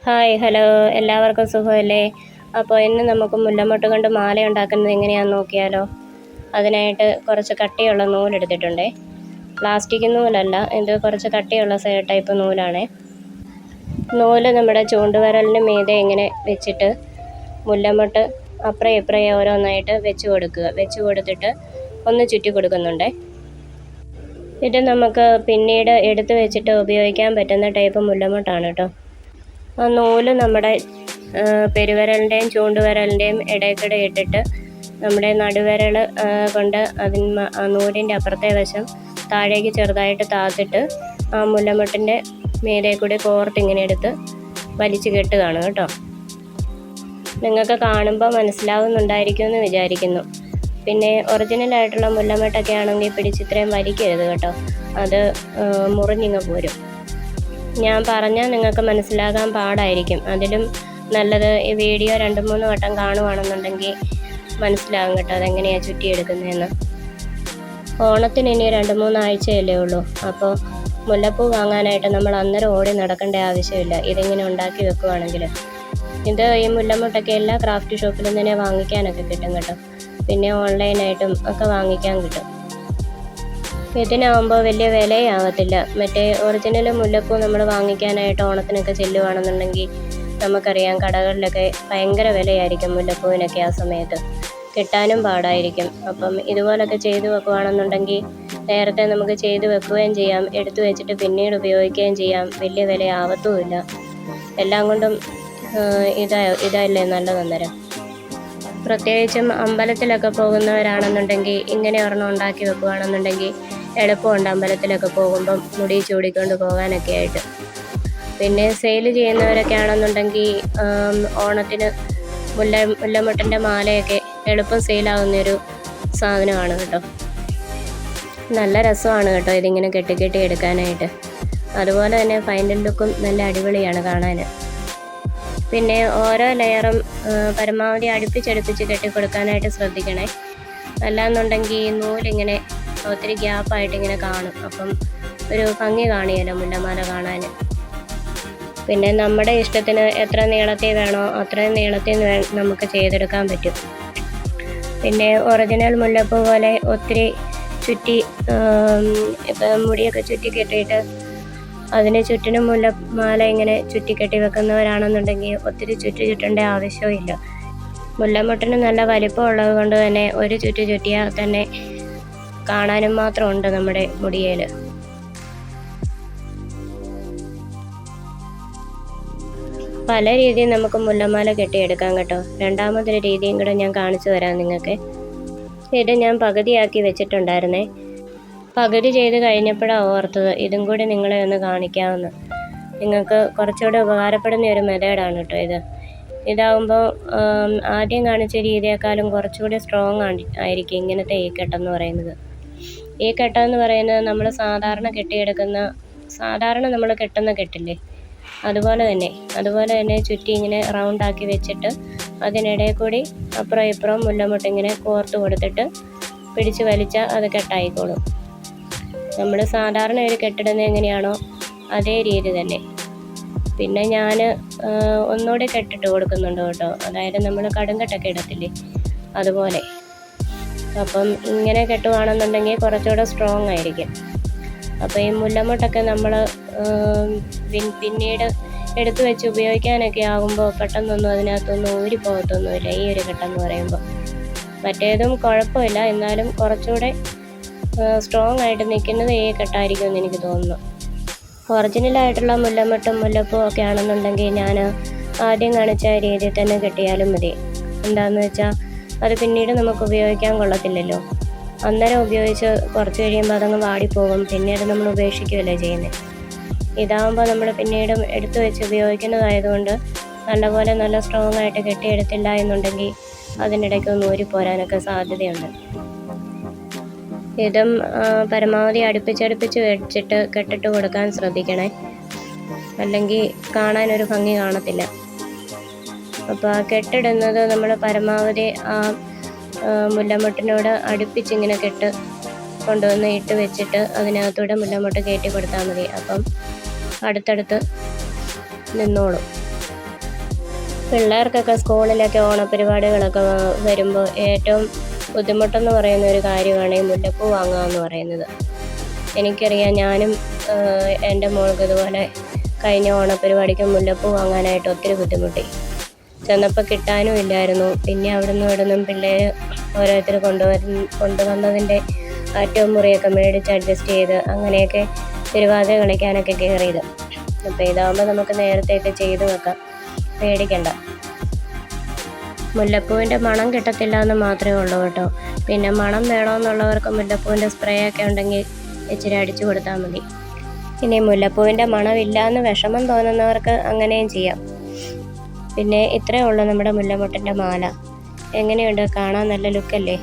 Hi hello, എല്ലാവർക്കും സുഖമല്ലേ? അപ്പോൾ ഇന്ന് നമുക്ക് മുല്ലമൊട്ട് കൊണ്ട് മാല ഉണ്ടാക്കുന്നത് എങ്ങനെയാണെന്ന് നോക്കിയാലോ. അതിനായിട്ട് കുറച്ച് കട്ടിയുള്ള നൂലെടുത്തിട്ടുണ്ടേ. പ്ലാസ്റ്റിക് നൂലല്ല, ഇത് കുറച്ച് കട്ടിയുള്ള ടൈപ്പ് നൂലാണേ. നൂല് നമ്മുടെ ചൂണ്ടുവിരലിന് മീതെ ഇങ്ങനെ വെച്ചിട്ട് മുല്ലമൊട്ട് അപ്പുറം ഇപ്പുറം ഓരോന്നായിട്ട് വെച്ച് കൊടുത്തിട്ട് ഒന്ന് ചുറ്റി കൊടുക്കുന്നുണ്ടേ. ഇത് നമുക്ക് പിന്നീട് എടുത്ത് വെച്ചിട്ട് ഉപയോഗിക്കാൻ പറ്റുന്ന ടൈപ്പ് മുല്ലമൊട്ടാണ് കേട്ടോ. ആ നൂല് നമ്മുടെ പെരുവിരലിൻ്റെയും ചൂണ്ടുവിരലിൻ്റെയും ഇടയ്ക്കിടെ ഇട്ടിട്ട് നമ്മുടെ നടുവിരൽ കൊണ്ട് ആ നൂലിൻ്റെ അപ്പുറത്തെ വശം താഴേക്ക് ചെറുതായിട്ട് താത്തിട്ട് ആ മുല്ലമൊട്ടിൻ്റെ മീതെ കൂടി കോർത്തിങ്ങനെ എടുത്ത് വലിച്ചു കെട്ടുകയാണ് കേട്ടോ. നിങ്ങൾക്ക് കാണുമ്പോൾ മനസ്സിലാവുന്നുണ്ടായിരിക്കുമെന്ന് വിചാരിക്കുന്നു. പിന്നെ ഒറിജിനലായിട്ടുള്ള മുല്ലമൊട്ടൊക്കെ ആണെങ്കിൽ പിടിച്ചിത്രയും വലിക്കരുത് കേട്ടോ, അത് മുറിഞ്ഞിങ്ങ് പോരും. ഞാൻ പറഞ്ഞാൽ നിങ്ങൾക്ക് മനസ്സിലാകാൻ പാടായിരിക്കും. അതിലും നല്ലത് ഈ വീഡിയോ 2-3 വട്ടം കാണുവാണെന്നുണ്ടെങ്കിൽ മനസ്സിലാകും കേട്ടോ അതെങ്ങനെയാണ് ചുറ്റിയെടുക്കുന്നതെന്ന്. ഓണത്തിന് ഇനി 2-3 ആഴ്ചയല്ലേ ഉള്ളൂ. അപ്പോൾ മുല്ലപ്പൂ വാങ്ങാനായിട്ട് നമ്മൾ അന്നേരം ഓടി നടക്കേണ്ട ആവശ്യമില്ല, ഇതിങ്ങനെ ഉണ്ടാക്കി വെക്കുവാണെങ്കിൽ. ഈ മുല്ലമൊട്ടൊക്കെ എല്ലാ ക്രാഫ്റ്റ് ഷോപ്പിലും തന്നെ വാങ്ങിക്കാനൊക്കെ കിട്ടും കേട്ടോ. പിന്നെ ഓൺലൈനായിട്ടും ഒക്കെ വാങ്ങിക്കാൻ കിട്ടും. ഇതിനാകുമ്പോൾ വലിയ വിലയാവത്തില്ല. മറ്റേ ഒറിജിനൽ മുല്ലപ്പൂ നമ്മൾ വാങ്ങിക്കാനായിട്ട് ഓണത്തിനൊക്കെ ചെല്ലുവാണെന്നുണ്ടെങ്കിൽ നമുക്കറിയാം കടകളിലൊക്കെ ഭയങ്കര വിലയായിരിക്കും മുല്ലപ്പൂവിനൊക്കെ. ആ സമയത്ത് കിട്ടാനും പാടായിരിക്കും. അപ്പം ഇതുപോലൊക്കെ ചെയ്തു വെക്കുകയാണെന്നുണ്ടെങ്കിൽ നേരത്തെ നമുക്ക് ചെയ്ത് വെക്കുകയും ചെയ്യാം, എടുത്തു വെച്ചിട്ട് പിന്നീട് ഉപയോഗിക്കുകയും ചെയ്യാം. വലിയ വിലയാവത്തുമില്ല. എല്ലാം കൊണ്ടും ഇതല്ലേ നല്ലതന്നേരം. പ്രത്യേകിച്ചും അമ്പലത്തിലൊക്കെ പോകുന്നവരാണെന്നുണ്ടെങ്കിൽ ഇങ്ങനെ ഒരെണ്ണം ഉണ്ടാക്കി വെക്കുകയാണെന്നുണ്ടെങ്കിൽ എളുപ്പമുണ്ട് അമ്പലത്തിലൊക്കെ പോകുമ്പം മുടി ചൂടിക്കൊണ്ട് പോകാനൊക്കെ ആയിട്ട്. പിന്നെ സെയിൽ ചെയ്യുന്നവരൊക്കെ ആണെന്നുണ്ടെങ്കിൽ ഓണത്തിന് മുല്ലമൊട്ടിൻ്റെ മാലയൊക്കെ എളുപ്പം സെയിലാകുന്നൊരു സാധനമാണ് കേട്ടോ. നല്ല രസമാണ് കേട്ടോ ഇതിങ്ങനെ കെട്ടി എടുക്കാനായിട്ട്. അതുപോലെ തന്നെ ഫൈനൽ ലുക്കും നല്ല അടിപൊളിയാണ് കാണാൻ. പിന്നെ ഓരോ ലെയറും പരമാവധി അടുപ്പിച്ചടുപ്പിച്ച് കെട്ടിക്കൊടുക്കാനായിട്ട് ശ്രദ്ധിക്കണേ. അല്ലാന്നുണ്ടെങ്കിൽ നൂലിങ്ങനെ ഒത്തിരി ഗ്യാപ്പായിട്ട് ഇങ്ങനെ കാണും. അപ്പം ഒരു ഭംഗി കാണിയല്ലോ മുല്ലമാല കാണാൻ. പിന്നെ നമ്മുടെ ഇഷ്ടത്തിന് എത്ര നീളത്തിൽ വേണോ അത്രയും നീളത്തിൽ നമുക്ക് ചെയ്തെടുക്കാൻ പറ്റും. പിന്നെ ഒറിജിനൽ മുല്ലപ്പൂ പോലെ ഒത്തിരി ചുറ്റി ഇപ്പം മുടിയൊക്കെ ചുറ്റി കെട്ടിയിട്ട് അതിന് ചുറ്റിനും മുല്ലമാല ഇങ്ങനെ ചുറ്റിക്കെട്ടി വെക്കുന്നവരാണെന്നുണ്ടെങ്കിൽ ഒത്തിരി ചുറ്റേണ്ട ആവശ്യമില്ല. മുല്ലമൊട്ടിന് നല്ല വലിപ്പം ഉള്ളത് കൊണ്ട് തന്നെ ഒരു ചുറ്റിയാൽ തന്നെ കാണാനും മാത്രമുണ്ട് നമ്മുടെ മുടിയേൽ. പല രീതിയിൽ നമുക്ക് മുല്ലമാല കെട്ടിയെടുക്കാം കേട്ടോ. രണ്ടാമതൊരു രീതിയും കൂടെ ഞാൻ കാണിച്ചു തരാം നിങ്ങൾക്ക്. ഇത് ഞാൻ പകുതിയാക്കി വെച്ചിട്ടുണ്ടായിരുന്നേ. പകുതി ചെയ്ത് കഴിഞ്ഞപ്പോഴാണ് ഓർത്തത് ഇതും കൂടി നിങ്ങളെ ഒന്ന് കാണിക്കാമെന്ന്. നിങ്ങൾക്ക് കുറച്ചുകൂടെ ഉപകാരപ്പെടുന്ന ഒരു മെത്തേഡാണ് കേട്ടോ ഇതാവുമ്പോൾ ആദ്യം കാണിച്ച രീതിയേക്കാളും കുറച്ചുകൂടി സ്ട്രോങ് ആയിരിക്കും ഇങ്ങനത്തെ ഈ കെട്ടെന്ന് പറയുന്നത്. ഈ കെട്ടെന്ന് പറയുന്നത് നമ്മൾ സാധാരണ നമ്മൾ കെട്ടുന്ന കെട്ടില്ലേ, അതുപോലെ തന്നെ ചുറ്റി ഇങ്ങനെ റൗണ്ടാക്കി വെച്ചിട്ട് അതിനിടയിൽ കൂടി അപ്പുറം ഇപ്പുറം മുല്ലമൊട്ടിങ്ങനെ കോർത്ത് കൊടുത്തിട്ട് പിടിച്ച് വലിച്ചാൽ അത് കെട്ടായിക്കോളും. നമ്മൾ സാധാരണ ഒരു കെട്ടിടുന്നത് എങ്ങനെയാണോ അതേ രീതി തന്നെ. പിന്നെ ഞാൻ ഒന്നുകൂടി കെട്ടിട്ട് കൊടുക്കുന്നുണ്ട് കേട്ടോ, അതായത് നമ്മൾ കടുങ്കെട്ടൊക്കെ ഇടത്തില്ലേ അതുപോലെ. അപ്പം ഇങ്ങനെ കെട്ടുവാണെന്നുണ്ടെങ്കിൽ കുറച്ചുകൂടെ സ്ട്രോങ് ആയിരിക്കും. അപ്പോൾ ഈ മുല്ലമൊട്ടൊക്കെ നമ്മൾ പിന്നീട് എടുത്തു വെച്ച് ഉപയോഗിക്കാനൊക്കെ ആകുമ്പോൾ പെട്ടെന്നൊന്നും അതിനകത്തൊന്നും ഊരിപ്പോകത്തൊന്നുമില്ല ഈ ഒരു കെട്ടെന്ന് പറയുമ്പോൾ. മറ്റേതും കുഴപ്പമില്ല, എന്നാലും കുറച്ചുകൂടെ സ്ട്രോങ് ആയിട്ട് നിൽക്കുന്നത് ഈ കെട്ടായിരിക്കും എന്ന് എനിക്ക് തോന്നുന്നു. ഒറിജിനലായിട്ടുള്ള മുല്ലമൊട്ടും മുല്ലപ്പൂ ഒക്കെ ആണെന്നുണ്ടെങ്കിൽ ഞാൻ ആദ്യം കാണിച്ച രീതിയിൽ തന്നെ കെട്ടിയാലും മതി. എന്താണെന്ന് വെച്ചാൽ അത് പിന്നീട് നമുക്ക് ഉപയോഗിക്കാൻ കൊള്ളത്തില്ലല്ലോ. അന്നേരം ഉപയോഗിച്ച് കുറച്ച് കഴിയുമ്പോൾ അതങ്ങ് വാടിപ്പോകും, പിന്നീട് നമ്മൾ ഉപേക്ഷിക്കുകയല്ലേ ചെയ്യുന്നത്. ഇതാകുമ്പോൾ നമ്മൾ പിന്നീടും എടുത്തു വെച്ച് ഉപയോഗിക്കുന്നതായതുകൊണ്ട് നല്ലപോലെ നല്ല സ്ട്രോങ് ആയിട്ട് കെട്ടിയെടുത്തില്ല എന്നുണ്ടെങ്കിൽ അതിനിടയ്ക്ക് ഒന്ന് ഊരിപ്പോരാനൊക്കെ സാധ്യതയുണ്ട്. ഇതും പരമാവധി അടുപ്പിച്ചടുപ്പിച്ച് വെച്ചിട്ട് കെട്ടിട്ട് കൊടുക്കാൻ ശ്രദ്ധിക്കണേ, അല്ലെങ്കിൽ കാണാനൊരു ഭംഗി കാണത്തില്ല. അപ്പോൾ ആ കെട്ടിടുന്നത് നമ്മൾ പരമാവധി ആ മുല്ലമൊട്ടിനോട് അടുപ്പിച്ചിങ്ങനെ കൊണ്ടുവന്ന് ഇട്ട് വെച്ചിട്ട് അതിനകത്തൂടെ മുല്ലമൊട്ട് കയറ്റി കൊടുത്താൽ മതി. അപ്പം അടുത്തടുത്ത് നിന്നോളും. പിള്ളേർക്കൊക്കെ സ്കൂളിലൊക്കെ ഓണപരിപാടികളൊക്കെ വരുമ്പോൾ ഏറ്റവും ബുദ്ധിമുട്ടെന്ന് പറയുന്ന ഒരു കാര്യമാണ് ഈ മുല്ലപ്പൂ വാങ്ങുക എന്ന് പറയുന്നത്. എനിക്കറിയാം, ഞാനും എൻ്റെ മോൾക്ക് ഇതുപോലെ കഴിഞ്ഞ ഓണപരിപാടിക്ക് മുല്ലപ്പൂ വാങ്ങാനായിട്ട് ഒത്തിരി ബുദ്ധിമുട്ടി. ചെന്നപ്പോൾ കിട്ടാനും ഇല്ലായിരുന്നു. പിന്നെ അവിടുന്ന് ഇവിടുന്നും പിള്ളേർ ഓരോരുത്തർ കൊണ്ടുവന്നതിൻ്റെ അറ്റവും മുറിയൊക്കെ മേടിച്ച് അഡ്ജസ്റ്റ് ചെയ്ത് അങ്ങനെയൊക്കെ തിരുവാതിര കളിക്കാനൊക്കെ കയറിയത്. അപ്പോൾ ഇതാകുമ്പോൾ നമുക്ക് നേരത്തെയൊക്കെ ചെയ്ത് വെക്കാം, പേടിക്കണ്ട. മുല്ലപ്പൂവിൻ്റെ മണം കിട്ടത്തില്ല എന്ന് മാത്രമേ ഉള്ളൂ കേട്ടോ. പിന്നെ മണം വേണമെന്നുള്ളവർക്ക് മുല്ലപ്പൂവിൻ്റെ സ്പ്രേ ഒക്കെ ഉണ്ടെങ്കിൽ ഇച്ചിരി അടിച്ചു കൊടുത്താൽ മതി. ഇനി മുല്ലപ്പൂവിൻ്റെ മണമില്ല എന്ന് വിഷമം തോന്നുന്നവർക്ക് അങ്ങനെയും ചെയ്യാം. പിന്നെ ഇത്രയേ ഉള്ളൂ നമ്മുടെ മുല്ലമൊട്ടിൻ്റെ മാല. എങ്ങനെയുണ്ട്? കാണാൻ നല്ല ലുക്കല്ലേ?